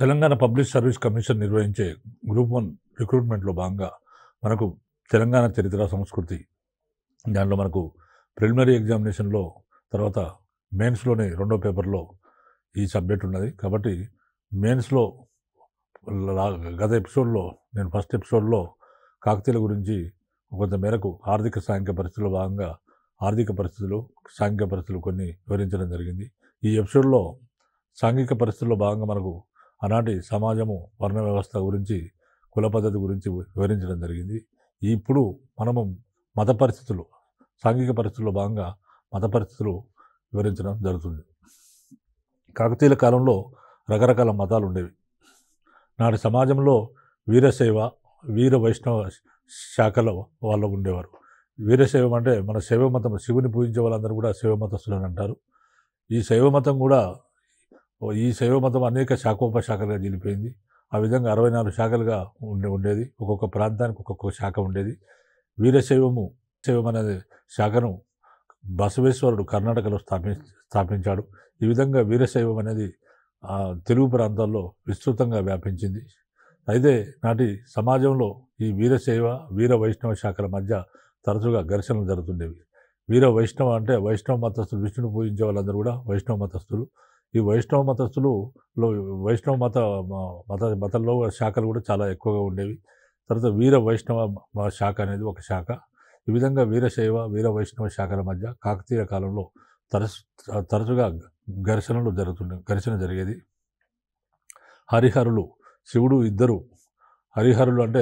Telangana public service commission నిర్వహించే group 1 రిక్రూట్మెంట్‌లో భాగంగా మనకు తెలంగాణ చరిత్ర, సంస్కృతి దాంట్లో మనకు ప్రిలిమినరీ ఎగ్జామినేషన్‌లో తర్వాత మెయిన్స్‌లోనే రెండో పేపర్‌లో ఈ సబ్జెక్ట్ ఉన్నది. కాబట్టి మెయిన్స్‌లో లా గత ఎపిసోడ్‌లో నేను ఫస్ట్ ఎపిసోడ్‌లో కాకతీయుల గురించి కొంత మేరకు ఆర్థిక, సాంఘిక పరిస్థితుల్లో భాగంగా ఆర్థిక పరిస్థితులు, సాంఘిక పరిస్థితులు కొన్ని వివరించడం జరిగింది. ఈ ఎపిసోడ్‌లో సాంఘిక పరిస్థితుల్లో భాగంగా మనకు ఆనాటి సమాజము, వర్ణ వ్యవస్థ గురించి, కుల పద్ధతి గురించి వివరించడం జరిగింది. ఇప్పుడు మనము మత పరిస్థితులు, సాంఘిక పరిస్థితుల్లో భాగంగా మత పరిస్థితులు వివరించడం జరుగుతుంది. కాకతీయుల కాలంలో రకరకాల మతాలు ఉండేవి. నాటి సమాజంలో వీరశైవ, వీర వైష్ణవ శాఖల వాళ్ళు ఉండేవారు. వీరశైవం అంటే మన శైవ మతం, శివుని పూజించే వాళ్ళందరూ కూడా శైవ మతస్థులు అని అంటారు. ఈ శైవ మతం కూడా ఈ శైవ మతం అనేక శాఖోపశాఖలుగా జీలిపోయింది. ఆ విధంగా 64 శాఖలుగా ఉండేది. ఒక్కొక్క ప్రాంతానికి ఒక్కొక్క శాఖ ఉండేది. వీరశైవం అనే శాఖను బసవేశ్వరుడు కర్ణాటకలో స్థాపించాడు. ఈ విధంగా వీరశైవం అనేది తెలుగు ప్రాంతాల్లో విస్తృతంగా వ్యాపించింది. అయితే నాటి సమాజంలో ఈ వీరశైవ, వీర వైష్ణవ శాఖల మధ్య తరచుగా ఘర్షణలు జరుగుతుండేవి. వీర వైష్ణవ అంటే వైష్ణవ మతస్థులు, విష్ణుని పూజించే వాళ్ళందరూ కూడా వైష్ణవ మతస్థులు. ఈ వైష్ణవ మతస్థులో వైష్ణవ మతంలో శాఖలు కూడా చాలా ఎక్కువగా ఉండేవి. తర్వాత వీర వైష్ణవ శాఖ అనేది ఒక శాఖ. ఈ విధంగా వీరశైవ, వీర వైష్ణవ శాఖల మధ్య కాకతీయ కాలంలో తరచుగా ఘర్షణ జరిగేది. హరిహరులు, శివుడు ఇద్దరు, హరిహరులు అంటే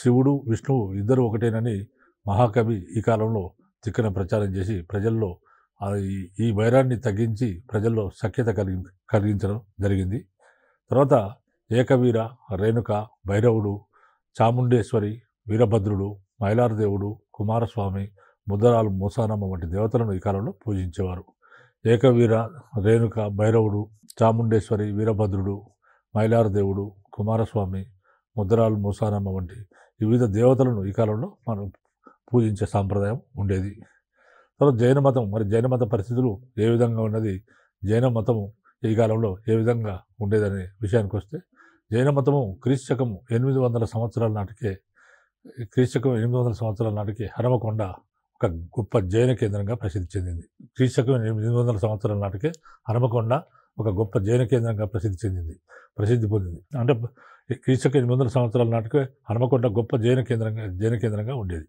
శివుడు, విష్ణువు ఇద్దరు ఒకటేనని మహాకవి ఈ కాలంలో తిక్కన ప్రచారం చేసి ప్రజల్లో ఈ వైరాన్ని తగ్గించి ప్రజల్లో సఖ్యత కలిగించడం జరిగింది. తర్వాత ఏకవీర, రేణుక, భైరవుడు, చాముండేశ్వరి, వీరభద్రుడు, మైలారదేవుడు, కుమారస్వామి, ముద్దరాలు మూసానమ్మ వంటి దేవతలను ఈ కాలంలో పూజించేవారు. ఏకవీర, రేణుక, భైరవుడు, చాముండేశ్వరి, వీరభద్రుడు, మైలారదేవుడు, కుమారస్వామి, ముద్దరాలు మూసానమ్మ వంటి వివిధ దేవతలను ఈ కాలంలో మనం పూజించే సాంప్రదాయం ఉండేది. తర్వాత జైన మతం, మరి జైన మత పరిస్థితులు ఏ విధంగా ఉన్నది, జైన మతము ఈ కాలంలో ఏ విధంగా ఉండేదనే విషయానికి వస్తే, జైన మతము క్రీస్తు 800 సంవత్సరాల నాటికే హనుమకొండ ఒక గొప్ప జైన కేంద్రంగా ప్రసిద్ధి చెందింది. క్రీస్తు 800 సంవత్సరాల నాటికే హనుమకొండ ఒక గొప్ప జైన కేంద్రంగా ప్రసిద్ధి పొందింది. అంటే క్రీస్తు 800 సంవత్సరాల నాటికే హనుమకొండ గొప్ప జైన కేంద్రంగా ఉండేది.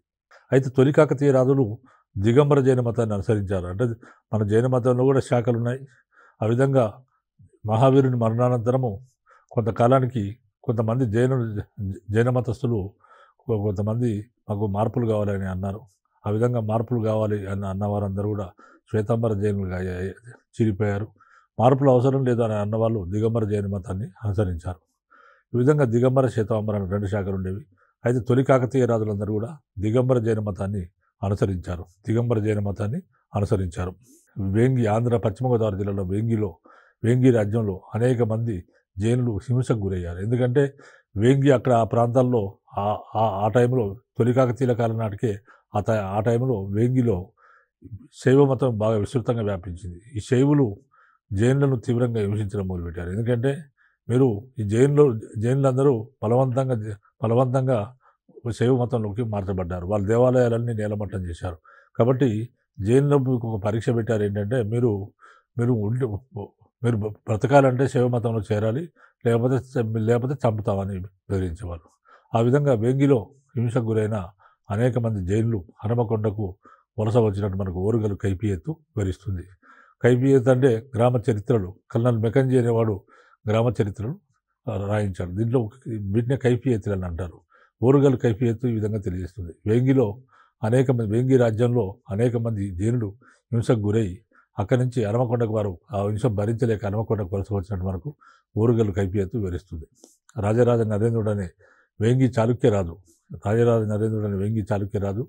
అయితే తొలి కాకతీయ రాజులు దిగంబర జైన మతాన్ని అనుసరించారు. అంటే మన జైన మతంలో కూడా శాఖలు ఉన్నాయి. ఆ విధంగా మహావీరుని మరణానంతరము కొంతకాలానికి కొంతమంది జైన మతస్థులు కొంతమంది మాకు మార్పులు కావాలని అన్నారు. ఆ విధంగా మార్పులు కావాలి అని అన్నవారందరూ కూడా శ్వేతాంబర జైనులుగా చీలిపోయారు. మార్పులు అవసరం లేదు అని అన్నవాళ్ళు దిగంబర జైన మతాన్ని అనుసరించారు. ఈ విధంగా దిగంబర, శ్వేతాంబర అనే 2 శాఖలు ఉండేవి. అయితే తొలి కాకతీయ రాజులందరూ కూడా దిగంబర జైన మతాన్ని అనుసరించారు. వేంగి, ఆంధ్ర పశ్చిమ గోదావరి జిల్లాలో వేంగి రాజ్యంలో అనేక మంది జైనులు హింసకు గురయ్యారు. ఎందుకంటే వేంగి అక్కడ ఆ ప్రాంతాల్లో ఆ టైంలో తొలి కాకతీయుల కాలం నాటికే ఆ టైంలో వేంగిలో శైవ మతం బాగా విస్తృతంగా వ్యాపించింది. ఈ శైవులు జైనులను తీవ్రంగా హింసించడం మొదలుపెట్టారు. ఎందుకంటే మీరు ఈ జైనులందరూ బలవంతంగా శైవ మతంలోకి మార్చబడ్డారు. వాళ్ళ దేవాలయాలన్నీ నేలమట్టం చేశారు. కాబట్టి జైనులకు ఒక పరీక్ష పెట్టారు. ఏంటంటే మీరు బ్రతకాలంటే శైవ మతంలో చేరాలి, లేకపోతే చంపుతామని బెదిరించేవారు. ఆ విధంగా వేంగిలో హింసకు గురైన అనేక మంది జైనులు హనుమకొండకు వలస వచ్చినట్టు మనకు ఓరుగలు కైఫియత్తు వివరిస్తుంది. కైఫియత్ అంటే గ్రామ చరిత్రలు. కల్నల్ మెకంజీ అనేవాడు గ్రామ చరిత్రలు రాయించాడు. దీంట్లో వీటినే కైఫియత్తులు అని అంటారు. ఓరుగల్ కైఫియత్తు ఈ విధంగా తెలియజేస్తుంది. వేంగి రాజ్యంలో అనేక మంది జైనులు హింసకు గురై అక్కడి నుంచి హనుమకొండకు వారు ఆ హింస భరించలేక హనుమకొండకు వలస వచ్చినట్టు మనకు ఓరుగల్ కైఫియత్తు వివరిస్తుంది. రాజరాజ నరేంద్రుడు అనే వేంగి చాళుక్య రాజు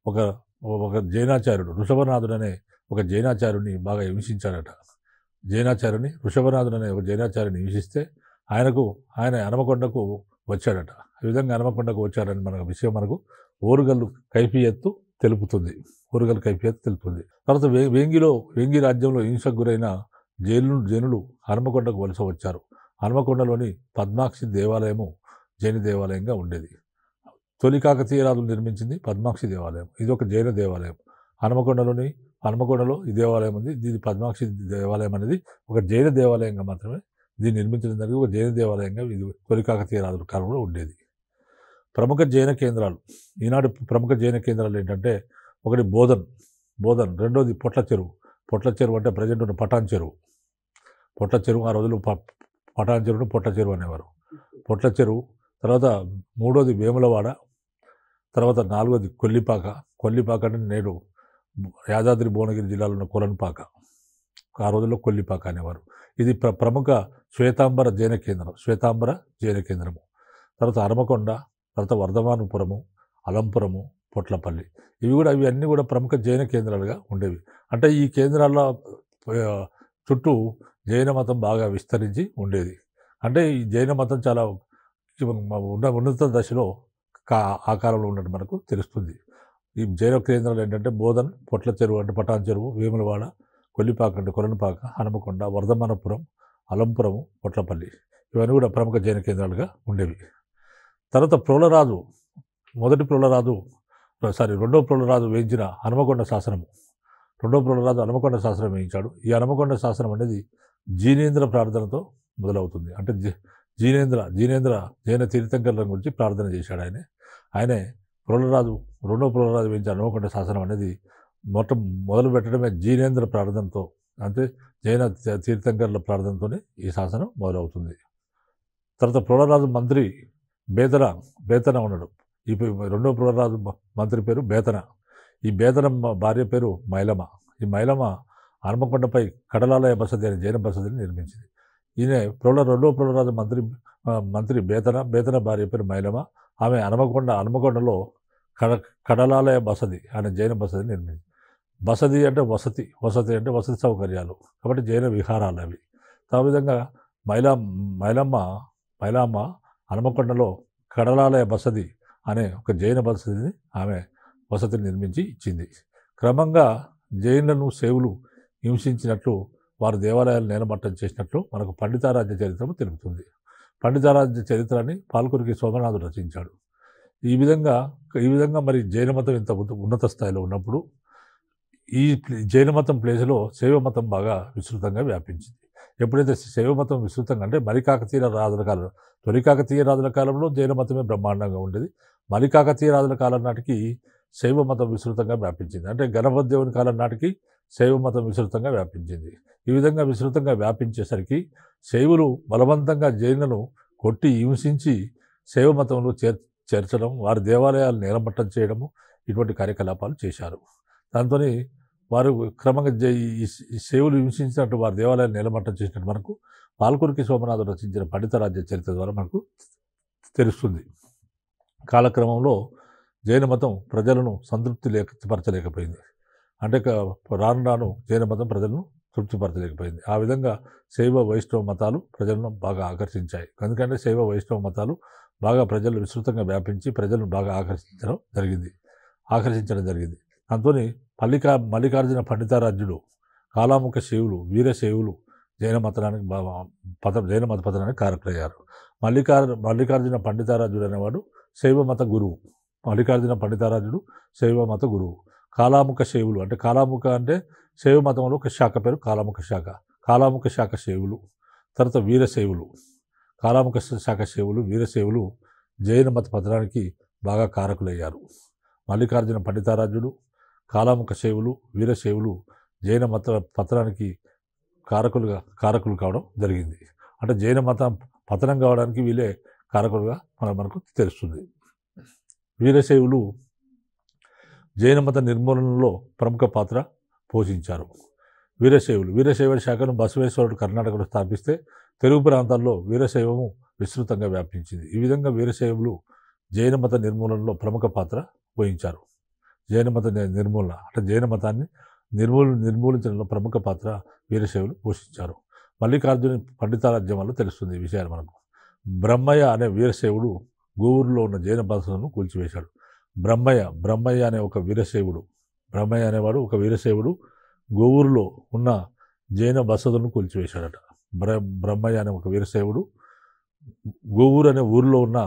ఒక జైనాచార్యుడు, ఋషభనాథుడు అనే ఒక జైనాచార్యుని బాగా హింసించాడట. ఋషభనాథుడు అనే ఒక జైనాచార్యుని హింసిస్తే ఆయన హనుమకొండకు వచ్చాడట. ఈ విధంగా హనుమకొండకు వచ్చాడని విషయం మనకు ఓరుగల్లు కైఫియత్తు తెలుపుతుంది. తర్వాత వేంగి రాజ్యంలో హింసకు గురైన జైనులు హనుమకొండకు వలస వచ్చారు. హనుమకొండలోని పద్మాక్షి దేవాలయము జైన దేవాలయంగా ఉండేది. తొలి కాకతీయ రాజులు నిర్మించింది పద్మాక్షి దేవాలయం. ఇది ఒక జైన దేవాలయం. హనుమకొండలో ఈ దేవాలయం ఉంది. దీని పద్మాక్షి దేవాలయం అనేది ఒక జైన దేవాలయంగా మాత్రమే దీన్ని నిర్మించడం జరిగింది. ఒక జైన దేవాలయంగా ఇది తొలి కాకతీయ రాజుల కాలంలో ఉండేది. ప్రముఖ జైన కేంద్రాలు, ఈనాడు ప్రముఖ జైన కేంద్రాలు ఏంటంటే, ఒకటి బోధన్, రెండోది పొట్ల చెరువు అంటే ప్రజెంట్ ఉన్న పటాన్ చెరువు, ఆ రోజులు పటాన్ చెరువును పొట్ల చెరువు అనేవారు. పొట్ల చెరువు, తర్వాత మూడోది వేములవాడ, తర్వాత నాలుగోది కొల్లిపాక అంటే నేడు యాదాద్రి భువనగిరి జిల్లాలో ఉన్న కొలన్పాక, ఆ రోజుల్లో కొల్లిపాక అనేవారు. ఇది ప్రముఖ శ్వేతాంబర జైన కేంద్రము. తర్వాత హనుమకొండ, తర్వాత వర్ధమానపురము, అలంపురము, పొట్లపల్లి, ఇవన్నీ కూడా ప్రముఖ జైన కేంద్రాలుగా ఉండేవి. అంటే ఈ కేంద్రాల చుట్టూ జైన మతం బాగా విస్తరించి ఉండేది. అంటే ఈ జైన మతం చాలా ఉన్నత దశలో ఆ కాలంలో ఉన్నట్టు మనకు తెలుస్తుంది. ఈ జైన కేంద్రాలు ఏంటంటే బోధన్, పొట్ల చెరువు అంటే పటాన్ చెరువు, వేములవాడ, కొల్లిపాక అంటే కొలనుపాక, హనుమకొండ, వర్ధమానపురం, అలంపురము, పొట్లపల్లి, ఇవన్నీ కూడా ప్రముఖ జైన కేంద్రాలుగా ఉండేవి. తర్వాత రెండో ప్రోలరాజు వేయించిన హనుమకొండ శాసనము. హనుమకొండ శాసనం వేయించాడు. ఈ హనుమకొండ శాసనం అనేది జీనేంద్ర ప్రార్థనతో మొదలవుతుంది. అంటే జీనేంద్ర జైన తీర్థంకరుల గురించి ప్రార్థన చేశాడు ఆయనే రెండో ప్రోలరాజు వేయించిన హనుమకొండ శాసనం అనేది మొదలు పెట్టడమే జీనేంద్ర ప్రార్థనతో, అంటే జైన తీర్థంకరుల ప్రార్థనతోనే ఈ శాసనం మొదలవుతుంది. తర్వాత ప్రోలరాజు మంత్రి బేతన ఉన్నాడు. ఈ రెండో ప్రోలరాజు మంత్రి పేరు బేతన. ఈ బేతన భార్య పేరు మైలమ్మ. ఈ మైలమ్మ హనుమకొండపై కడలాలయ బసది అనే జైన బసదిని నిర్మించింది. ఈయన రెండో ప్రోలరాజు మంత్రి బేతన భార్య పేరు మైలమ్మ. ఆమె హనుమకొండలో కడలాలయ బసది అనే జైన బసదిని నిర్మించింది. బసది అంటే వసతి అంటే వసతి సౌకర్యాలు, కాబట్టి జైన విహారాలు అవి. ఆ విధంగా మైలమ్మ హనుమకొండలో కడలాలయ బసది అనే ఒక జైన బసదిని ఆమె వసతిని నిర్మించి ఇచ్చింది. క్రమంగా జైనులను సేవులు హింసించినట్లు, వారు దేవాలయాలు నేలమట్టం చేసినట్లు మనకు పండితారాజ్య చరిత్రము తెలుపుతుంది. పండితారాజ్య చరిత్రని పాల్కురికి సోమనాథుడు రచించాడు. ఈ విధంగా మరి జైన మతం ఇంత ఉన్నత స్థాయిలో ఉన్నప్పుడు ఈ జైన మతం ప్లేస్లో శైవ మతం బాగా విస్తృతంగా వ్యాపించింది. ఎప్పుడైతే శైవ మతం విస్తృతంగా అంటే తొలి కాకతీయ రాజుల కాలంలో జైన మతమే బ్రహ్మాండంగా ఉండేది. కాకతీయ రాజుల కాలం నాటికి శైవ మతం విస్తృతంగా వ్యాపించింది. అంటే గణపతిదేవుని కాలం నాటికి శైవ మతం విస్తృతంగా వ్యాపించింది. ఈ విధంగా విస్తృతంగా వ్యాపించేసరికి శైవులు బలవంతంగా జైనులను కొట్టి హింసించి శైవ మతంలో చేర్చడం, వారి దేవాలయాలు నేలమట్టం చేయడము, ఇటువంటి కార్యకలాపాలు చేశారు. దాంతో వారు క్రమంగా శైవులు హింసించినట్టు వారి దేవాలయాలు నేలమట్టం చేసినట్టు మనకు పాల్కురికి సోమనాథుడు రచించిన పండితారాజ్య చరిత్ర ద్వారా మనకు తెలుస్తుంది. కాలక్రమంలో జైన మతం ప్రజలను తృప్తిపరచలేకపోయింది. అంటే రాను జైన మతం ప్రజలను తృప్తిపరచలేకపోయింది. ఆ విధంగా శైవ వైష్ణవ మతాలు ప్రజలను బాగా ఆకర్షించాయి. ఎందుకంటే శైవ వైష్ణవ మతాలు బాగా ప్రజలు విస్తృతంగా వ్యాపించి ప్రజలను బాగా ఆకర్షించడం జరిగింది. దాంతో మల్లికార్జున పండితారాజ్యుడు, కాలాముఖ శైవులు, వీరశైవులు జైన మత పతనానికి కారకులయ్యారు. మల్లికార్జున పండితారాజ్యుడు అనేవాడు శైవ మత గురువు. శైవ మత గురువు. కాలాముఖ శైవులు అంటే అంటే శైవ మతంలో ఒక శాఖ పేరు కాలాముఖ శాఖ శైవులు. తర్వాత వీరశైవులు, కాలాముఖ శాఖ శైవులు, వీరశైవులు జైన మత పతనానికి బాగా కారకులయ్యారు. మల్లికార్జున పండితారాజ్యుడు, కాలాముఖ శైవులు, వీరశైవులు జైన మత పతనానికి కారకులు కావడం జరిగింది. అంటే జైన మతం పతనం కావడానికి వీళ్ళే కారకులుగా మనకు తెలుస్తుంది. వీరశైవులు జైన మత నిర్మూలనలో ప్రముఖ పాత్ర పోషించారు. వీరశైవ శాఖను బసవేశ్వరుడు కర్ణాటకలో స్థాపిస్తే తెలుగు ప్రాంతాల్లో వీరశైవము విస్తృతంగా వ్యాపించింది. ఈ విధంగా వీరశైవులు జైన మత నిర్మూలనలో ప్రముఖ పాత్ర వహించారు. జైన మత నిర్మూలన అంటే జైన మతాన్ని నిర్మూలించడంలో ప్రముఖ పాత్ర వీరశైవులు పోషించారు. మల్లికార్జున పండితారాజ్యం వల్ల తెలుస్తుంది ఈ విషయాలు మనకు. బ్రహ్మయ్య అనే వీరశైవుడు గోవూరులో ఉన్న జైన బసలను కూల్చివేశాడు. బ్రహ్మయ్య అనేవాడు ఒక వీరశైవుడు గోవూరులో ఉన్న జైన బసలను కూల్చివేశాడట. బ్రహ్మయ్య అనే ఒక వీరశైవుడు గోవూరు అనే ఊరిలో ఉన్న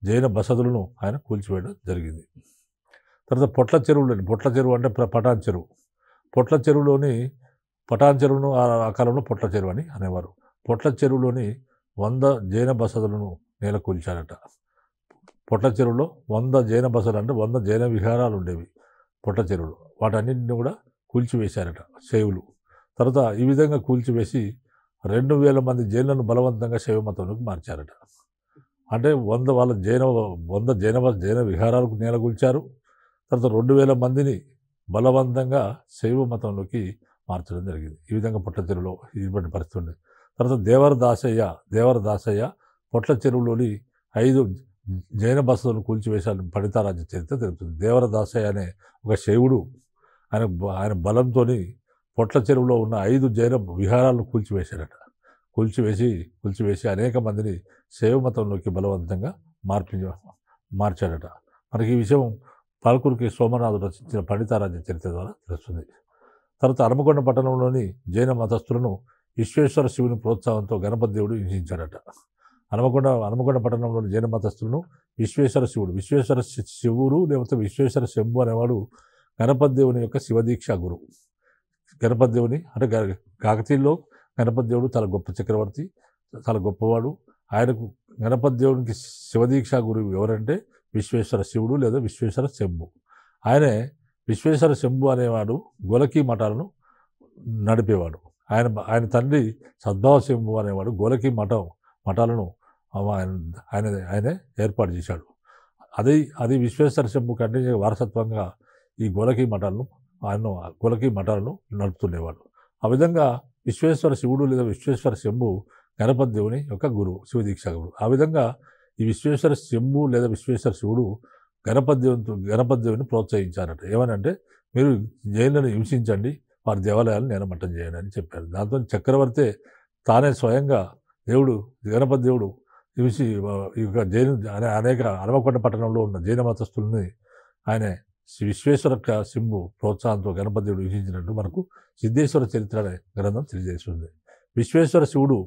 జైన బసతులను ఆయన కూల్చివేయడం జరిగింది. తర్వాత పొట్ల చెరువు అంటే పటాన్ చెరువు. పొట్ల చెరువులోని పటాన్ చెరువును ఆ కాలంలో పొట్ల చెరువు అని అనేవారు. పొట్ల చెరువులోని 100 జైన బసతులను నేలకూల్చారట. పొట్ల చెరువులో 100 జైన బసలు అంటే 100 జైన విహారాలు ఉండేవి పొట్ల చెరువులో. వాటన్నింటిని కూడా కూల్చివేశారట శైవులు. తర్వాత ఈ విధంగా కూల్చివేసి 2000 మంది జైనులను బలవంతంగా శైవ మతంలోకి మార్చారట. అంటే 100 జైన విహారాలకు నేలకూల్చారు. తర్వాత 2000 మందిని బలవంతంగా శైవ మతంలోకి మార్చడం జరిగింది. ఈ విధంగా పొట్ల చెరువులో ఇటువంటి పరిస్థితి ఉంది. తర్వాత దేవరదాసయ్య పొట్ల చెరువులోని 5 జైన బసతులను కూల్చివేశాలని పండితారాజ్య చరిత్ర తెలుపుతుంది. దేవరదాసయ్య అనే ఒక శైవుడు ఆయన బలంతో పొట్ల చెరువులో ఉన్న 5 జైన విహారాలను కూల్చివేసి అనేక మందిని శైవ మతంలోకి బలవంతంగా మార్చాడట. మనకి ఈ విషయం పాల్కురికి సోమనాథుడు రచించిన పండితారాజ్య చరిత్ర ద్వారా తెలుస్తుంది. తర్వాత హనుమకొండ పట్టణంలోని జైన మతస్థులను విశ్వేశ్వర శివుని ప్రోత్సాహంతో గణపతి దేవుడు హింసించాడట. హనుమకొండ పట్టణంలోని జైన మతస్థులను విశ్వేశ్వర శివుడు లేకపోతే విశ్వేశ్వర శంభు అనేవాడు గణపతి దేవుని యొక్క శివదీక్ష గురువు. గణపతి దేవుని అంటే కాకతీయుల్లో గణపతి దేవుడు చాలా గొప్ప చక్రవర్తి, చాలా గొప్పవాడు. ఆయనకు గణపతి దేవునికి శివదీక్ష గురువు ఎవరంటే విశ్వేశ్వర శివుడు లేదా విశ్వేశ్వర శంభు. విశ్వేశ్వర శంభు అనేవాడు గోలకీ మఠాలను నడిపేవాడు. ఆయన తండ్రి సద్భావ శంభు అనేవాడు గోలకీ మఠాలను ఆయనే ఏర్పాటు చేశాడు. అది విశ్వేశ్వర శంభు కంటిన్యూ వారసత్వంగా ఈ గోలకీ మఠాలను నడుపుతుండేవాడు. ఆ విధంగా విశ్వేశ్వర శివుడు లేదా విశ్వేశ్వర శంభు గణపతి దేవుని యొక్క గురువు, శివదీక్ష గురువు. ఆ విధంగా ఈ విశ్వేశ్వర శంభు లేదా విశ్వేశ్వర శివుడు గణపతి దేవుని ప్రోత్సహించారట. ఏమనంటే మీరు జైనులను హింసించండి, వారి దేవాలయాలను నేలమట్టం చేయండి అని చెప్పారు. దాంతో చక్రవర్తి తానే స్వయంగా గణపతి దేవుడు హింసి ఈ యొక్క అనేక హనుమకొండ పట్టణంలో ఉన్న జైన మతస్థుల్ని ఆయన విశ్వేశ్వర శంభు ప్రోత్సాహంతో గణపతి దేవుడు హింసించినట్టు మనకు సిద్ధేశ్వర చరిత్ర అనే గ్రంథం తెలియజేస్తుంది. విశ్వేశ్వర శివుడు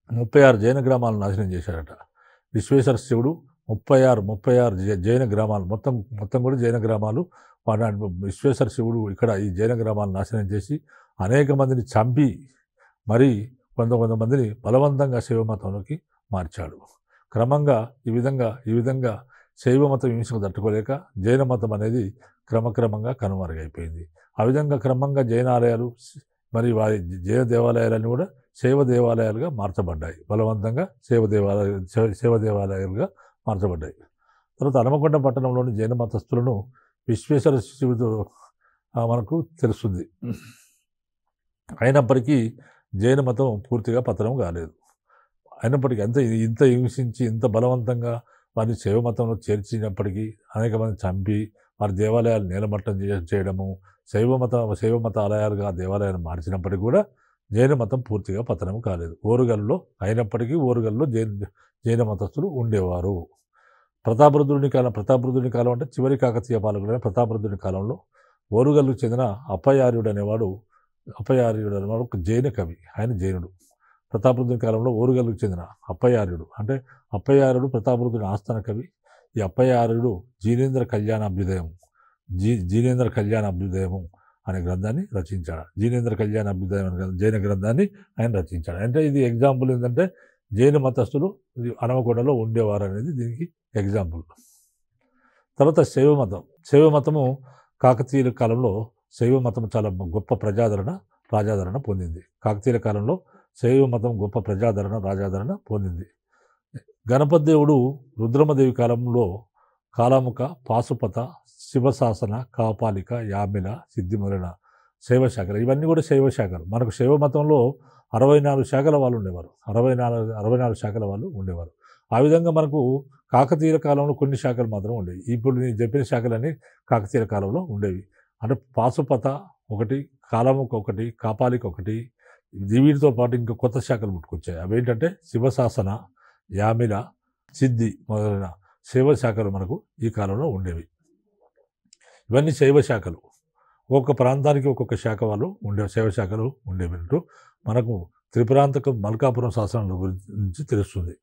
36 జైన గ్రామాలను నాశనం చేశాడట. విశ్వేశ్వర శివుడు 36 జైన గ్రామాలు మొత్తం కూడా జైన గ్రామాలు విశ్వేశ్వర శివుడు ఇక్కడ ఈ జైన గ్రామాలను నాశనం చేసి అనేక మందిని చంపి మరి కొంతమందిని బలవంతంగా శైవ మతంలోకి మార్చాడు. క్రమంగా ఈ విధంగా శైవ మతం హింసకు తట్టుకోలేక జైన మతం అనేది క్రమక్రమంగా కనుమరుగైపోయింది. ఆ విధంగా క్రమంగా జైన ఆలయాలు మరి వారి జైన దేవాలయాలన్నీ కూడా శైవ దేవాలయాలుగా మార్చబడ్డాయి. బలవంతంగా శైవ దేవాలయాలుగా మార్చబడ్డాయి. తర్వాత హనుమకొండ పట్టణంలోని జైన మతస్థులను విశ్వేశ్వర శివుడు మనకు తెలుస్తుంది. అయినప్పటికీ జైన మతం పూర్తిగా పతనం కాలేదు. అయినప్పటికీ ఇంత హింసించి ఇంత బలవంతంగా వారిని శైవ మతంలో చేర్చినప్పటికీ అనేక మంది చంపి వారి దేవాలయాలు నేలమట్టం చేయడము, శైవ మత ఆలయాలుగా దేవాలయాలను మార్చినప్పటికీ కూడా జైన మతం పూర్తిగా పతనం కాలేదు. ఓరుగల్లో జైన మతస్థులు ఉండేవారు. ప్రతాపరుద్రుని కాలం అంటే చివరి కాకతీయ పాలకుడైన ప్రతాపరుద్రుని కాలంలో ఓరుగల్లుకు చెందిన అప్పయార్యుడు అనేవాడు ఒక జైన కవి. ఆయన జైనుడు. ప్రతాపరుద్రుని కాలంలో ఓరుగల్లుకు చెందిన అప్పయార్యుడు ప్రతాపరుద్రుని ఆస్థాన కవి. ఈ అప్పయార్యుడు జీనేంద్ర కళ్యాణాభ్యుదయము అనే గ్రంథాన్ని రచించాడు. జీనేంద్ర కళ్యాణాభ్యుదయం అనే జైన గ్రంథాన్ని ఆయన రచించాడు. అంటే ఇది ఎగ్జాంపుల్ ఏంటంటే జైన మతస్థులు హనుమకొండలో ఉండేవారు అనేది దీనికి ఎగ్జాంపుల్. తర్వాత శైవ మతము కాకతీయుల కాలంలో శైవ మతం చాలా గొప్ప రాజాదరణ పొందింది. కాకతీయుల కాలంలో శైవ మతం గొప్ప రాజాదరణ పొందింది. గణపతి దేవుడు రుద్రమదేవి కాలంలో కాలాముఖ, పాశుపత, శివశాసన, కాపాలిక, యామిల, సిద్ధిములన శైవ శాఖలు, ఇవన్నీ కూడా శైవ శాఖలు. మనకు శైవ మతంలో 64 శాఖల వాళ్ళు ఉండేవారు. 64 శాఖల వాళ్ళు ఉండేవారు. ఆ విధంగా మనకు కాకతీయుల కాలంలో కొన్ని శాఖలు మాత్రం ఉండేవి. ఇప్పుడు నేను చెప్పిన శాఖలన్నీ కాకతీయుల కాలంలో ఉండేవి. అంటే పాశుపత ఒకటి, కాలాముఖ ఒకటి, కాపాలిక ఒకటి, వీటితో పాటు ఇంకా కొత్త శాఖలు పుట్టుకొచ్చాయి. అవేంటంటే శివశాసన, యామిల, సిద్ధి మొదలైన శైవ శాఖలు మనకు ఈ కాలంలో ఉండేవి. ఇవన్నీ శైవ శాఖలు. ఒక్కొక్క ప్రాంతానికి ఒక్కొక్క శాఖ వాళ్ళు శైవ శాఖలు ఉండేవి అంటూ మనకు త్రిపురాంతకం మల్కాపురం శాసనాల గురించి తెలుస్తుంది.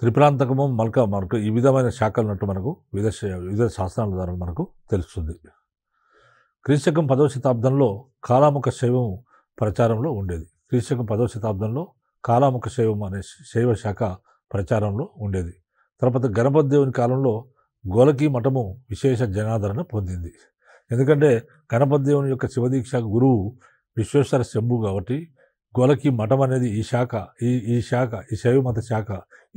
త్రిపురాంతకము మనకు ఈ విధమైన శాఖలు ఉన్నట్టు మనకు వివిధ శాస్త్రాల ద్వారా మనకు తెలుస్తుంది. క్రీస్తకం 10వ శతాబ్దంలో కాలాముఖ శైవం ప్రచారంలో ఉండేది. క్రీస్తకం 10వ శతాబ్దంలో కాలాముఖ శైవం అనే శైవ శాఖ ప్రచారంలో ఉండేది. తర్వాత గణపతి దేవుని కాలంలో గోలకి మఠము విశేష జనాదరణ పొందింది. ఎందుకంటే గణపతి దేవుని యొక్క శివదీక్ష గురువు విశ్వేశ్వర శంభు కాబట్టి గోలకి మఠం అనేది ఈ శాఖ ఈ శైవ మత శాఖ,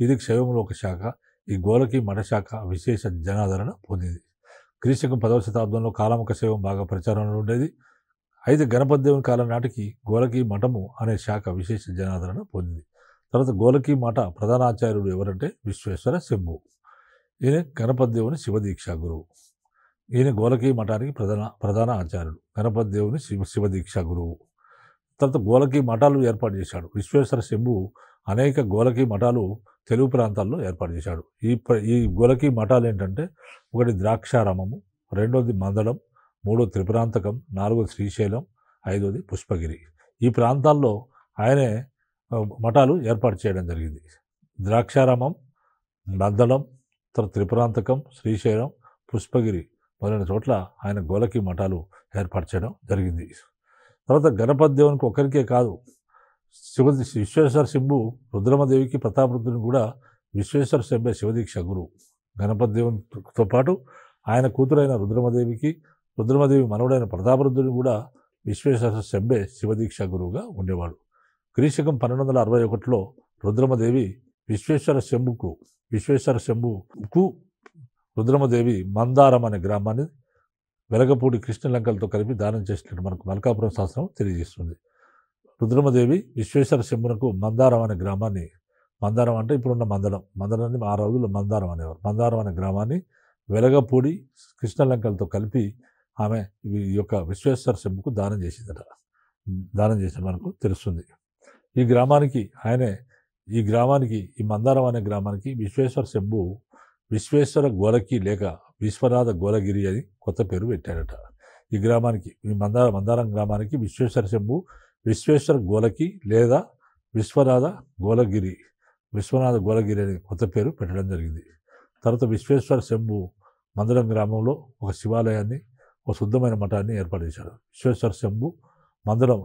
ఇది శైవంలో ఒక శాఖ. ఈ గోలకి మఠ శాఖ విశేష జనాదరణ పొందింది. క్రీస్తకం 10వ శతాబ్దంలో కాలాముఖ శైవం బాగా ప్రచారంలో ఉండేది. అయితే గణపతి దేవుని కాలం నాటికి గోలకి మఠము అనే శాఖ విశేష జనాదరణ పొందింది. తర్వాత గోలకి మఠ ప్రధాన ఆచార్యుడు ఎవరంటే విశ్వేశ్వర శంభు. ఈయన గణపతి దేవుని శివదీక్ష గురువు. ఈయన గోలకి మఠానికి ప్రధాన ఆచార్యుడు, గణపతి దేవుని శివదీక్ష గురువు. తర్వాత గోలకి మఠాలు ఏర్పాటు చేశాడు. విశ్వేశ్వర శంభు అనేక గోలకి మఠాలు తెలుగు ప్రాంతాల్లో ఏర్పాటు చేశాడు. ఈ గోలకి మఠాలు ఏంటంటే, ఒకటి ద్రాక్షారామము, రెండోది మందడం, మూడో త్రిపురాంతకం, నాలుగోది శ్రీశైలం, ఐదోది పుష్పగిరి. ఈ ప్రాంతాల్లో ఆయనే మఠాలు ఏర్పాటు చేయడం జరిగింది. ద్రాక్షారామం, మందడం, తర్వాత త్రిపురాంతకం, శ్రీశైలం, పుష్పగిరి మొదలైన చోట్ల ఆయన గోలకి మఠాలు ఏర్పాటు చేయడం జరిగింది. తర్వాత గణపతి దేవునికి ఒకరికే కాదు, విశ్వేశ్వర శంభు రుద్రమదేవికి ప్రతాపరుద్రుని కూడా విశ్వేశ్వర శంభే శివదీక్ష గురువు. గణపతి దేవునితో పాటు ఆయన కూతురైన రుద్రమదేవి మనవుడైన ప్రతాపరుద్రుని కూడా విశ్వేశ్వర శంభే శివదీక్ష గురువుగా ఉండేవాడు. క్రీస్తకం 1261లో రుద్రమదేవి విశ్వేశ్వర శంభుకు రుద్రమదేవి మందారం అనే గ్రామాన్ని వెలగపూడి కృష్ణలంకలతో కలిపి దానం చేసినట్టు మనకు మల్కాపురం శాస్త్రం తెలియజేస్తుంది. రుద్రమదేవి విశ్వేశ్వర శంభునకు మందారం అనే గ్రామాన్ని, మందారం అంటే ఇప్పుడున్న మందడాన్ని ఆ రోజుల్లో మందారం అనేవారు, మందారం అనే గ్రామాన్ని వెలగపూడి కృష్ణలంకలతో కలిపి ఆమె ఈ యొక్క విశ్వేశ్వర శంభుకు దానం చేసింది మనకు తెలుస్తుంది. ఈ మందారం అనే గ్రామానికి విశ్వేశ్వర శంభు విశ్వేశ్వర గోలకి లేక విశ్వనాథ గోలగిరి అని కొత్త పేరు పెట్టారట. ఈ మందారం గ్రామానికి విశ్వేశ్వర శంభు విశ్వేశ్వర గోలకి లేదా విశ్వనాథ గోలగిరి అని కొత్త పేరు పెట్టడం జరిగింది. తర్వాత విశ్వేశ్వర శంభు మందరం గ్రామంలో ఒక శివాలయాన్ని, ఒక శుద్ధమైన మఠాన్ని ఏర్పాటు చేశాడు. విశ్వేశ్వర శంభు మందారం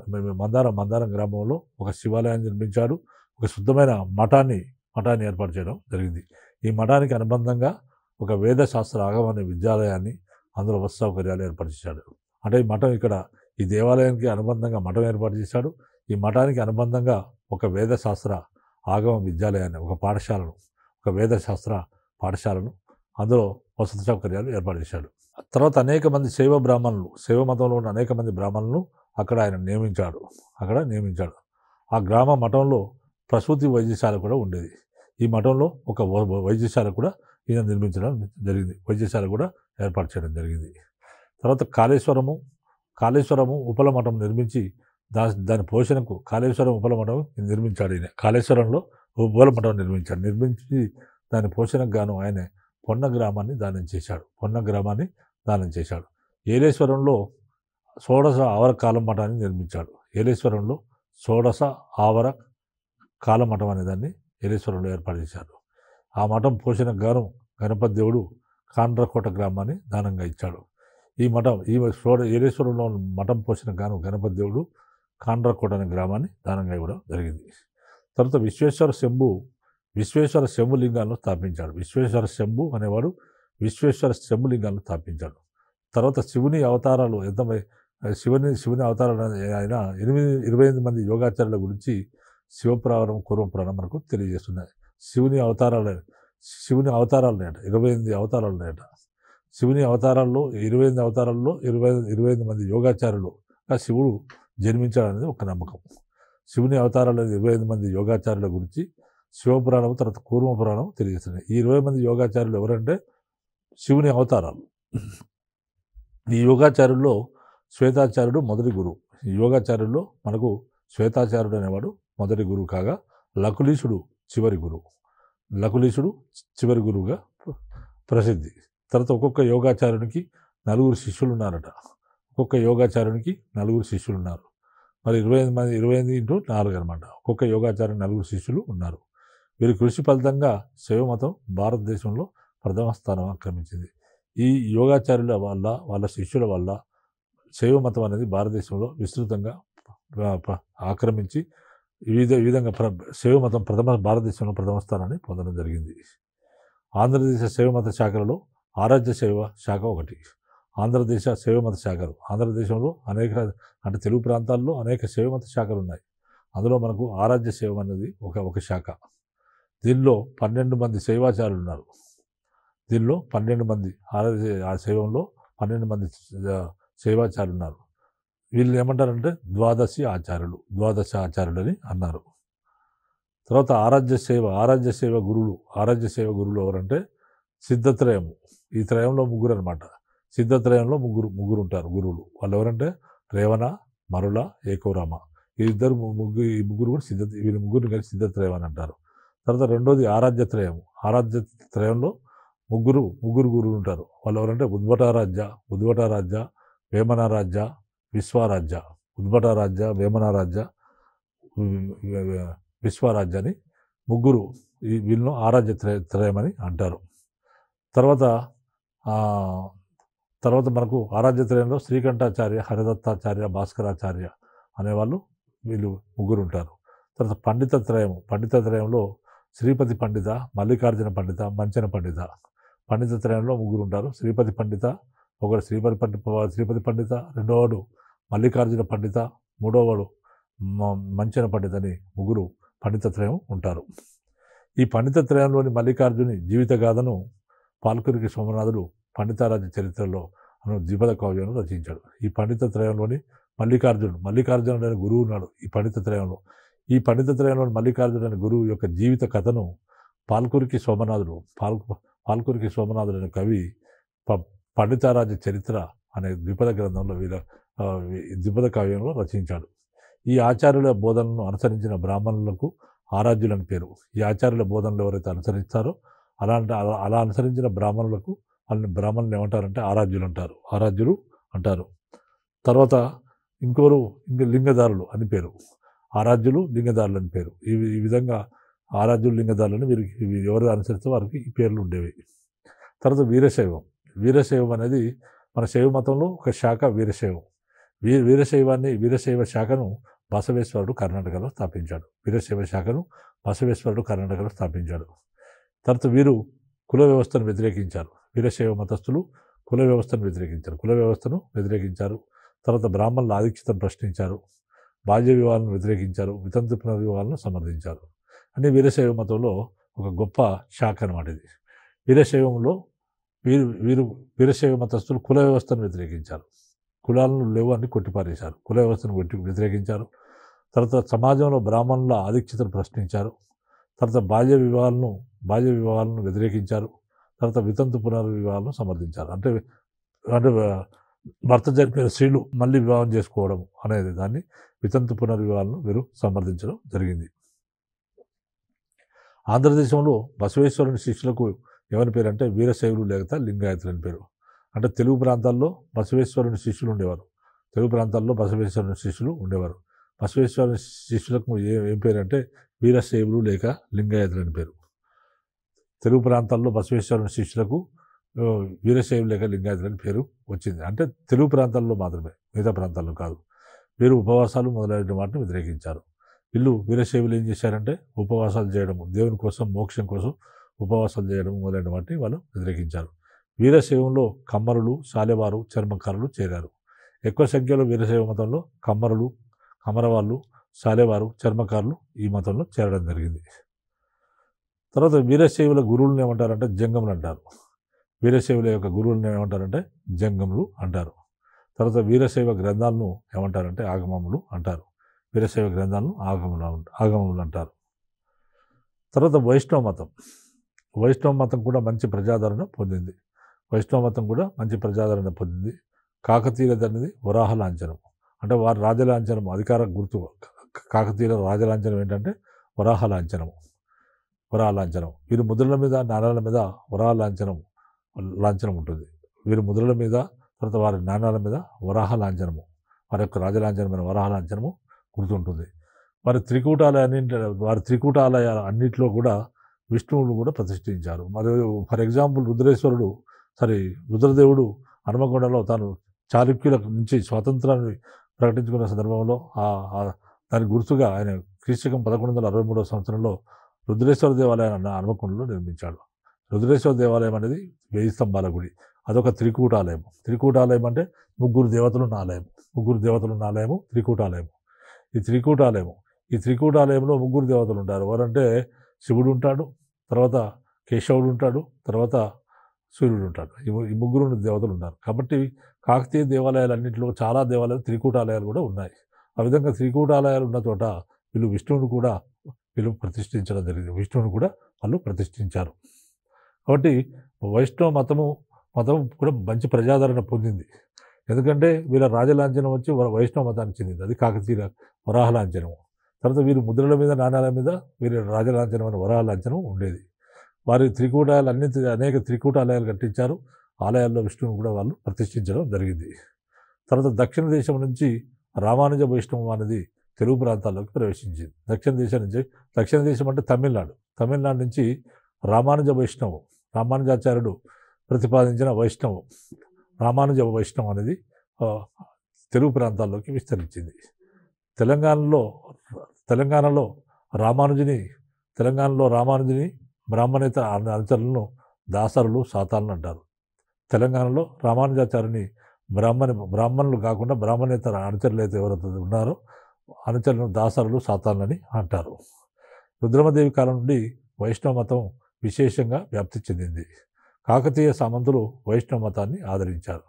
గ్రామంలో ఒక శివాలయాన్ని నిర్మించాడు, ఒక శుద్ధమైన మఠాన్ని ఏర్పాటు చేయడం జరిగింది. ఈ మఠానికి అనుబంధంగా ఒక వేదశాస్త్ర ఆగమన విద్యాలయాన్ని, అందులో వసతి సౌకర్యాలు ఏర్పాటు చేశాడు. అంటే ఈ దేవాలయానికి అనుబంధంగా మఠం ఏర్పాటు చేశాడు. ఈ మఠానికి అనుబంధంగా ఒక వేదశాస్త్ర ఆగమ విద్యాలయాన్ని, ఒక వేదశాస్త్ర పాఠశాలను, అందులో వసతి సౌకర్యాలు ఏర్పాటు చేశాడు. తర్వాత అనేక మంది శైవ మతంలో ఉన్న అనేక మంది బ్రాహ్మణులను అక్కడ ఆయన నియమించాడు. ఆ గ్రామ మఠంలో ప్రసూతి వైద్యశాల కూడా ఉండేది. ఈ మఠంలో ఒక వైద్యశాల కూడా ఈయన నిర్మించడం జరిగింది, వైద్యశాల కూడా ఏర్పాటు చేయడం జరిగింది. తర్వాత కాళేశ్వరము ఉపల మఠం నిర్మించి దాని పోషణకు కాళేశ్వరం ఉపల మఠం నిర్మించాడు. ఈయన కాళేశ్వరంలో ఉపల మఠం నిర్మించి దాని పోషణకు గాను ఆయన పొన్న గ్రామాన్ని దానం చేశాడు. ఏలేశ్వరంలో షోడశ ఆవర కాలం మఠాన్ని నిర్మించాడు. ఏలేశ్వరంలో షోడశ ఆవర కాల మఠం అనే దాన్ని ఏలేశ్వరంలో ఏర్పాటు చేశాడు. ఆ మఠం పోషణకు గాను గణపతి దేవుడు కాండ్రకోట గ్రామాన్ని దానంగా ఇచ్చాడు. ఏలేశ్వరంలో మఠం పోషణకు గాను గణపతి దేవుడు కాండ్రకోట అనే గ్రామాన్ని దానంగా ఇవ్వడం జరిగింది. తర్వాత విశ్వేశ్వర శంభు లింగాలను స్థాపించాడు. విశ్వేశ్వర శంభు అనేవాడు విశ్వేశ్వర శంభు లింగాలను స్థాపించాడు. తర్వాత శివుని అవతారాలు శివుని అవతారాలు ఆయన 28 మంది యోగాచార్యుల గురించి శివపురాణం, కూర్మపురాణం మనకు తెలియజేస్తున్నాయి. శివుని అవతారాలు 28 అవతారాలు ఉన్నాయట. శివుని అవతారాల్లో 28 మంది యోగాచార్యులుగా శివుడు జన్మించాడనేది ఒక నమ్మకం. శివుని అవతారాలు 25 మంది యోగాచార్యుల గురించి శివపురాణం, తర్వాత కూర్మపురాణం తెలియజేస్తున్నాయి. ఈ 20 మంది యోగాచార్యులు ఎవరంటే శివుని అవతారాలు. ఈ యోగాచార్యుల్లో శ్వేతాచార్యుడు మొదటి గురువు. ఈ యోగాచార్యుల్లో మనకు శ్వేతాచార్యుడు అనేవాడు మొదటి గురువు కాగా లకులీశుడు చివరి గురువుగా ప్రసిద్ధి. తర్వాత ఒక్కొక్క యోగాచార్యునికి 4 శిష్యులు ఉన్నారట. మరి 25 × 4 అనమాట. ఒక్కొక్క యోగాచార్యునికి 4 శిష్యులు ఉన్నారు. వీరి కృషి ఫలితంగా శైవ మతం భారతదేశంలో ప్రథమ స్థానం ఆక్రమించింది. ఈ యోగాచార్యుల వల్ల, వాళ్ళ శిష్యుల వల్ల శైవ మతం అనేది భారతదేశంలో విస్తృతంగా ఆక్రమించి ఈ విధంగా శైవ మతం భారతదేశంలో ప్రథమ స్థానాన్ని పొందడం జరిగింది. ఆంధ్రదేశ శైవ మత శాఖలలో ఆరాధ్య శైవ శాఖ ఒకటి. ఆంధ్రదేశ శైవ మత శాఖలు, ఆంధ్రదేశంలో అంటే తెలుగు ప్రాంతాల్లో అనేక శైవ మత శాఖలు ఉన్నాయి. అందులో మనకు ఆరాధ్య శైవం అనేది ఒక శాఖ. దీనిలో 12 మంది శైవాచార్యులు ఉన్నారు. దీనిలో 12 మంది ఆ శైవంలో 12 మంది శైవాచార్యులు ఉన్నారు. వీళ్ళు ఏమంటారంటే ద్వాదశ ఆచార్యులు అని అన్నారు. తర్వాత ఆరాధ్య శైవ గురువులు ఎవరంటే సిద్ధత్రయము. ఈ త్రయంలో ముగ్గురు అనమాట. సిద్ధత్రయంలో ముగ్గురు ఉంటారు గురువులు. వాళ్ళు ఎవరంటే రేవణ, మరుల, ఏకోరామ. ఈ ముగ్గురు కూడా వీళ్ళ ముగ్గురు కలిసి సిద్ధత్రయం అని అంటారు. తర్వాత రెండోది ఆరాధ్య త్రయంలో ముగ్గురు గురువులు ఉంటారు. వాళ్ళు ఎవరంటే ఉద్భటారాజ్య, వేమనారాజ్య, విశ్వరాజ్య. ఉద్భటారాజ్య, వేమనారాజ్య, విశ్వరాజ్య అని ముగ్గురు వీళ్ళను ఆరాధ్య త్రయం అని అంటారు. తర్వాత మనకు ఆరాధ్య త్రయంలో శ్రీకంఠాచార్య, హరిదత్తాచార్య, భాస్కరాచార్య అనేవాళ్ళు వీళ్ళు ముగ్గురు ఉంటారు. తర్వాత పండిత త్రయంలో శ్రీపతి పండిత, మల్లికార్జున పండిత, మంచన పండిత. పండిత త్రయంలో ముగ్గురు ఉంటారు. శ్రీపతి పండిత, ఒకడు శ్రీపతి పండిత, రెండోవాడు మల్లికార్జున పండిత, మూడోవాడు మంచన పండిత అని ముగ్గురు పండిత త్రయం ఉంటారు. ఈ పండిత త్రయంలోని మల్లికార్జుని జీవితగాథను పాల్కురికి సోమనాథుడు పండితారాజ్య చరిత్రలో ద్విపద కావ్యాన్ని రచించాడు. ఈ పండిత త్రయంలోని మల్లికార్జునుడు అనే గురువు ఉన్నాడు. ఈ పండిత త్రయంలోని మల్లికార్జునుడు అనే గురువు యొక్క జీవిత కథను పాల్కురికి సోమనాథుడు అనే కవి పండితారాజ్య చరిత్ర అనే ద్విపద గ్రంథంలో ద్విపద కావ్యంలో రచించాడు. ఈ ఆచార్యుల బోధనలను అనుసరించిన బ్రాహ్మణులకు ఆరాధ్యులు అని పేరు. ఈ ఆచార్యుల బోధనలు ఎవరైతే అనుసరిస్తారో అలా అనుసరించిన బ్రాహ్మణులు ఏమంటారంటే ఆరాధ్యులు అంటారు. తర్వాత ఇంక లింగదారులు అని పేరు. ఆరాధ్యులు, లింగదారులు అని పేరు. ఈ విధంగా ఆరాధ్యులు, లింగదారులను వీరికి ఎవరు అనుసరిస్తే వారికి ఈ పేర్లు ఉండేవి. తర్వాత వీరశైవం అనేది మన శైవ మతంలో ఒక శాఖ వీరశైవం. వీరశైవ శాఖను బసవేశ్వరుడు కర్ణాటకలో స్థాపించాడు. తర్వాత వీరు కుల వ్యవస్థను వ్యతిరేకించారు. వీరశైవ మతస్థులు కుల వ్యవస్థను వ్యతిరేకించారు. తర్వాత బ్రాహ్మణుల ఆధిక్యతను ప్రశ్నించారు. బాల్య వివాహాలను వ్యతిరేకించారు. వితంతు పునర్వివాహాలను సమర్థించారు. అని వీరశైవ మతంలో ఒక గొప్ప శాఖ అనమాట ఇది. వీరశైవంలో వీరశైవ మతస్థులు కుల వ్యవస్థను వ్యతిరేకించారు. కులాలను లేవు అని కొట్టిపారేశారు. కుల వ్యవస్థను వ్యతిరేకించారు. తర్వాత సమాజంలో బ్రాహ్మణుల ఆధిక్యతను ప్రశ్నించారు. తర్వాత బాల్య వివాహాలను వ్యతిరేకించారు. తర్వాత వితంతు పునర్వివాహాలను సమర్థించారు. అంటే భర్త చనిపోయిన స్త్రీలు మళ్ళీ వివాహం చేసుకోవడం అనేది దాన్ని వితంతు పునర్వివాహాలను వీరు సమర్థించడం జరిగింది. ఆంధ్రదేశంలో బసవేశ్వరుని శిష్యులకు ఎవరి పేరు అంటే వీరశైవులు లేక లింగాయతులు అని పేరు. అంటే తెలుగు ప్రాంతాల్లో బసవేశ్వరుని శిష్యులు ఉండేవారు. బసవేశ్వరుని శిష్యులకు ఏం పేరు అంటే వీరశైవులు లేక లింగాయతులు అని పేరు. తెలుగు ప్రాంతాల్లో బసవేశ్వరుని శిష్యులకు వీరశైవులు లేక లింగాయతులు అని పేరు వచ్చింది. అంటే తెలుగు ప్రాంతాల్లో మాత్రమే, మిగతా ప్రాంతాల్లో కాదు. వీరు ఉపవాసాలు మొదలైన వాటిని వ్యతిరేకించారు. వీళ్ళు వీరశైవులు ఏం చేశారంటే ఉపవాసాలు చేయడము, దేవుని కోసం, మోక్షం కోసం ఉపవాసాలు చేయడం మొదలైన వాటిని వాళ్ళు వ్యతిరేకించారు. వీరశైవంలో కమ్మరులు, శాలెవారు, చర్మకారులు చేరారు. ఎక్కువ సంఖ్యలో వీరశైవ మతంలో కమ్మరవాళ్ళు, శాలెవారు, చర్మకారులు ఈ మతంలో చేరడం జరిగింది. తర్వాత వీరశైవుల గురువులను ఏమంటారంటే జంగములు అంటారు. వీరశైవుల యొక్క గురువులను ఏమంటారంటే జంగములు అంటారు. తర్వాత వీరశైవ గ్రంథాలను ఏమంటారంటే ఆగమములు అంటారు. ఆగమములు అంటారు. తర్వాత వైష్ణవ మతం కూడా మంచి ప్రజాదరణ పొందింది. కాకతీయులది అనేది వరాహ లాంఛనం. అంటే వారి రాజలాంఛనం అధికార గుర్తు. కాకతీయుల రాజలాంఛనం ఏంటంటే వరాహ లాంఛనం. వీరి ముద్రల మీద, నాణాల మీద వరాహ లాంఛనం ఉంటుంది. వీరి ముద్రల మీద, తర్వాత వారి నాణాల మీద వరాహ లాంఛనము, వారి యొక్క రాజలాంఛనమైన వరాహ లాంఛనము గుర్తుంటుంది. వారి త్రికూటాలయ అన్నింటిలో కూడా విష్ణువును కూడా ప్రతిష్ఠించారు. మరియు ఫర్ ఎగ్జాంపుల్ రుద్రదేవుడు హనుమకొండలో తాను చాళుక్యుల నుంచి స్వాతంత్రాన్ని ప్రకటించుకున్న సందర్భంలో దానికి గుర్తుగా ఆయన క్రీస్తకం 1163 సంవత్సరంలో రుద్రేశ్వర దేవాలయాన్ని హనుమకొండలో నిర్మించాడు. రుద్రేశ్వర దేవాలయం అనేది 1000 స్తంభాల గుడి. అదొక త్రికూటాలయం. త్రికూటాలయం అంటే ముగ్గురు దేవతలున్న ఆలయము త్రికూటాలయం. ఈ త్రికూటాలయంలో ముగ్గురు దేవతలు ఉంటారు. ఎవరంటే శివుడు ఉంటాడు, తర్వాత కేశవుడు ఉంటాడు, తర్వాత సూర్యుడు ఉంటాడు. ఈ ముగ్గురు దేవతలు ఉన్నారు. కాబట్టి కాకతీయ దేవాలయాలన్నింటిలో చాలా దేవాలయాలు త్రికూటాలయాలు కూడా ఉన్నాయి. ఆ విధంగా త్రికూటాలయాలు ఉన్న చోట విష్ణువును కూడా ప్రతిష్ఠించడం జరిగింది. విష్ణువును కూడా వాళ్ళు ప్రతిష్ఠించారు. కాబట్టి వైష్ణవ మతం కూడా మంచి ప్రజాదరణ పొందింది. ఎందుకంటే వీళ్ళ రాజలాంఛనం వచ్చి వైష్ణవ మతానికి చెందింది. అది కాకతీయ వరాహ లాంఛనం. తర్వాత వీరి ముద్రల మీద నాణ్యాల మీద వీరి రాజలాంఛనం అనే వరాహ లాంఛనం ఉండేది. వారి అనేక త్రికూటాలయాలు కట్టించారు. ఆలయాల్లో విష్ణువును కూడా వాళ్ళు ప్రతిష్ఠించడం జరిగింది. తర్వాత దక్షిణ దేశం నుంచి రామానుజ వైష్ణవం అనేది తెలుగు ప్రాంతాల్లోకి ప్రవేశించింది. దక్షిణ దేశం అంటే తమిళనాడు నుంచి రామానుజాచార్యుడు ప్రతిపాదించిన రామానుజ వైష్ణవం అనేది తెలుగు ప్రాంతాల్లోకి విస్తరించింది. తెలంగాణలో రామానుజుని బ్రాహ్మణేతర అనుచరులను దాసరులు, సాతాలను అంటారు. తెలంగాణలో రామానుజాచార్యుని బ్రాహ్మణులు కాకుండా బ్రాహ్మణేతర అనుచరులు అయితే ఎవరైతే ఉన్నారో అనుచరులను దాసరులు, సాతాలని అంటారు. రుద్రమదేవి కాలం నుండి వైష్ణవ మతం విశేషంగా వ్యాప్తి చెందింది. కాకతీయ సామంతులు వైష్ణవ మతాన్ని ఆదరించారు.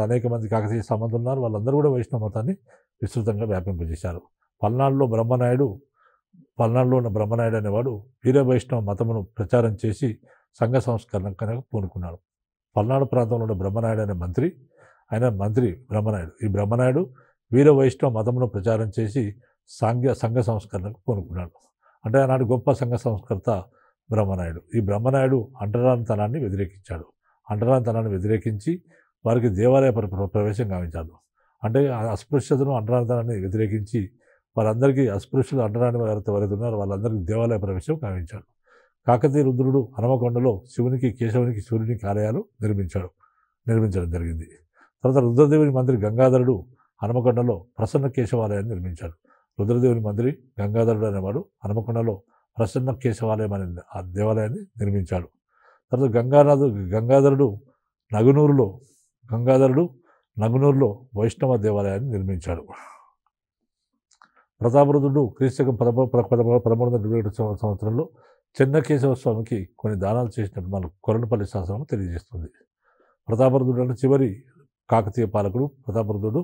అనేక మంది కాకతీయ సామంతులు ఉన్నారు. వాళ్ళందరూ కూడా వైష్ణవ మతాన్ని విస్తృతంగా వ్యాపింపజేశారు. పల్నాడులో ఉన్న బ్రహ్మనాయుడు అనేవాడు వీర వైష్ణవ మతమును ప్రచారం చేసి సంఘ సంస్కరణకు పూనుకున్నాడు. పల్నాడు ప్రాంతంలో ఉన్న బ్రహ్మనాయుడు అనే మంత్రి బ్రహ్మనాయుడు. ఈ బ్రహ్మనాయుడు వీర వైష్ణవ మతమును ప్రచారం చేసి సంఘ సంస్కరణకు పూనుకున్నాడు. అంటే ఆనాడు గొప్ప సంఘ సంస్కర్త బ్రహ్మనాయుడు. ఈ బ్రహ్మనాయుడు అంటరానితనాన్ని వ్యతిరేకించి వారికి దేవాలయ ప్రవేశం గావించాడు. అంటే అస్పృశ్యతను, అంటరానితనాన్ని వ్యతిరేకించి వారందరికీ అస్పృశ్యులు, అంటరాని ఎవరైతే ఉన్నారో వాళ్ళందరికీ దేవాలయ ప్రవేశం గావించాడు. కాకతీయ రుద్రుడు హనుమకొండలో శివునికి, కేశవునికి, సూర్యునికి ఆలయాలు నిర్మించడం జరిగింది. తర్వాత రుద్రదేవుని మంత్రి గంగాధరుడు హనుమకొండలో ప్రసన్న కేశవాలయాన్ని నిర్మించాడు. రుద్రదేవుని మంత్రి గంగాధరుడు అనేవాడు హనుమకొండలో ప్రసన్న కేశవాలయం అనే ఆ దేవాలయాన్ని నిర్మించాడు. తర్వాత గంగాధరుడు నగునూరులో వైష్ణవ దేవాలయాన్ని నిర్మించాడు. ప్రతాపరుద్రుడు క్రీస్తకం 1327 సంవత్సరంలో చెన్నకేశవ స్వామికి కొన్ని దానాలు చేసినట్టు మనకు కొరణపల్లి శాసనం తెలియజేస్తుంది. ప్రతాపరుద్రుడు అంటే చివరి కాకతీయ పాలకుడు ప్రతాపరుద్రుడు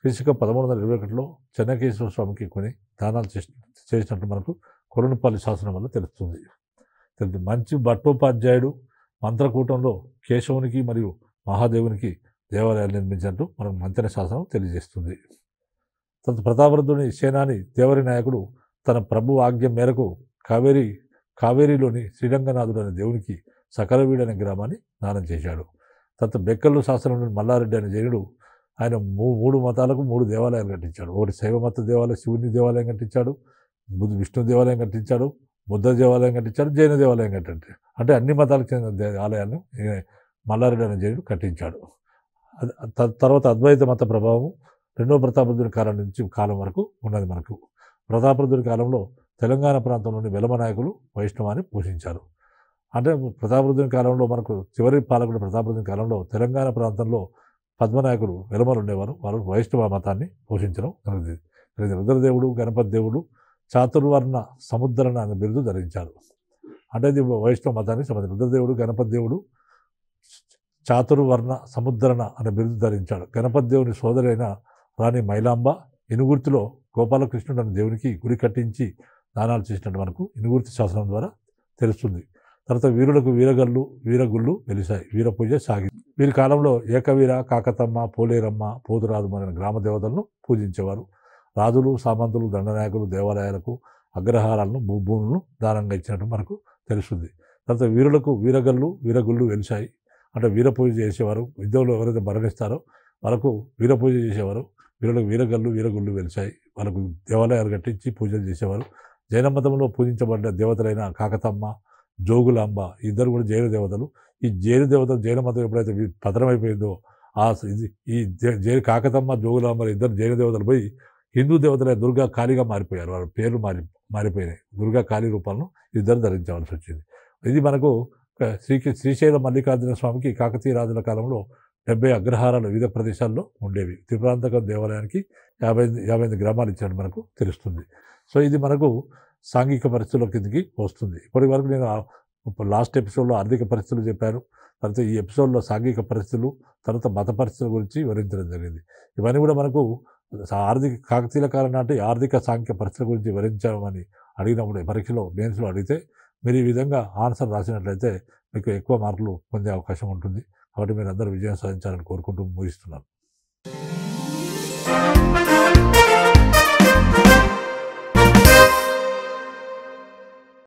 క్రీస్తకం 1321లో చెన్నకేశవ స్వామికి కొన్ని దానాలు చేసినట్టు మనకు కొరణపల్లి శాసనం వల్ల తెలుస్తుంది. మంచి భట్టోపాధ్యాయుడు మంత్రకూటంలో కేశవునికి మరియు మహాదేవునికి దేవాలయాలు నిర్మించినట్టు మనకు మంతెన శాసనం తెలియజేస్తుంది. తర్వాత ప్రతాపరుద్రుని సేనాని దేవరి నాయకుడు తన ప్రభు ఆజ్ఞ మేరకు కావేరీలోని శ్రీరంగనాథుడు అనే దేవునికి సకలవీడు అనే గ్రామాన్ని దానం చేశాడు. తర్వాత బెక్కల్లు శాసనంలోని మల్లారెడ్డి అనే జైనుడు ఆయన 3 మతాలకు 3 దేవాలయాలు కట్టించాడు. ఒకటి శైవమత దేవాలయం, శివుని దేవాలయం కట్టించాడు, విష్ణు దేవాలయం కట్టించాడు, బుద్ధ దేవాలయం కట్టించాడు, జైన దేవాలయం కట్టించాడు. అంటే అన్ని మతాలకు చెందిన ఆలయాలను మల్లారెడ్డి అనే జైనుడు కట్టించాడు. తర్వాత అద్వైత మత ప్రభావం రెండవ ప్రతాపరుద్రుని కాలం వరకు ఉన్నది. మనకు ప్రతాపరుద్రుని కాలంలో తెలంగాణ ప్రాంతంలోని వెలమ నాయకులు వైష్ణవాన్ని పోషించారు. అంటే ప్రతాపరుద్రుని కాలంలో మనకు చివరి పాలకుడు ప్రతాపరుద్రుని కాలంలో తెలంగాణ ప్రాంతంలో పద్మనాయకులు వెలమలు ఉండేవారు. వారు వైష్ణవ మతాన్ని పోషించడం జరిగింది. రుద్రదేవుడు, గణపతి దేవుడు చాతుర్వర్ణ సముద్రణ అనే బిరుదు ధరించారు. అంటే ఇది వైష్ణవ మతానికి సంబంధించి రుద్రదేవుడు, గణపతి దేవుడు చాతుర్వర్ణ సముద్రణ అనే బిరుదు ధరించాడు. గణపతి దేవుని సోదరైన రాణి మైలాంబ ఇనుగుర్తిలో గోపాలకృష్ణుడు అనే దేవునికి గుడి కట్టించి దానాలు చేసినట్టు మనకు ఇనుగుర్తి శాసనం ద్వారా తెలుస్తుంది. తర్వాత వీరులకు వీరగుళ్ళు వెలిశాయి. వీర పూజ సాగింది. వీరి కాలంలో ఏకవీర, కాకతమ్మ, పోలేరమ్మ, పోతురాజు మొదలైన గ్రామ దేవతలను పూజించేవారు. రాజులు, సామంతులు, దండనాయకులు దేవాలయాలకు అగ్రహారాలను, భూములను దానంగా ఇచ్చినట్టు మనకు తెలుస్తుంది. తర్వాత వీరులకు వీరగుళ్ళు వెలిశాయి. అంటే వీర పూజ చేసేవారు. విద్యలో ఎవరైతే మరణిస్తారో వాళ్ళకు వీర పూజ చేసేవారు. వీళ్ళకి వీరగుళ్ళు వెలిశాయి. వాళ్ళకు దేవాలయాలు కట్టించి పూజలు చేసేవారు. జైన మతంలో పూజించబడ్డ దేవతలైన కాకతమ్మ, జోగులాంబ ఇద్దరు కూడా జైన దేవతలు. ఈ జైన దేవతలు జైన మతం ఎప్పుడైతే పతనమైపోయిందో జైన కాకతమ్మ, జోగులాంబ ఇద్దరు జైన దేవతలు పోయి హిందూ దేవతలైన దుర్గా కాళీగా మారిపోయారు. వాళ్ళ పేర్లు మారిపోయినాయి. దుర్గా కాళీ రూపాలను ఇద్దరు ధరించవలసి వచ్చింది. ఇది మనకు శ్రీశైల మల్లికార్జున స్వామికి కాకతీయ రాజుల కాలంలో 70 అగ్రహారాలు వివిధ ప్రదేశాల్లో ఉండేవి. త్రిపురాంతకం దేవాలయానికి 58 గ్రామాలు ఇచ్చాడు మనకు తెలుస్తుంది. సో ఇది మనకు సాంఘిక పరిస్థితుల కిందకి వస్తుంది. ఇప్పటి వరకు నేను లాస్ట్ ఎపిసోడ్లో ఆర్థిక పరిస్థితులు చెప్పాను. తర్వాత ఈ ఎపిసోడ్లో సాంఘిక పరిస్థితులు, తర్వాత మత పరిస్థితుల గురించి వివరించడం జరిగింది. ఇవన్నీ కూడా మనకు కాకతీయుల కాలం నాటి ఆర్థిక సాంఘిక పరిస్థితుల గురించి వివరించామని అడిగినప్పుడు పరీక్షలో మెయిన్స్లో అడిగితే మీరు ఈ విధంగా ఆన్సర్ రాసినట్లయితే మీకు ఎక్కువ మార్కులు పొందే అవకాశం ఉంటుంది. కాబట్టి మీరు అందరూ విజయం సాధించాలని కోరుకుంటూ ముగిస్తున్నాను.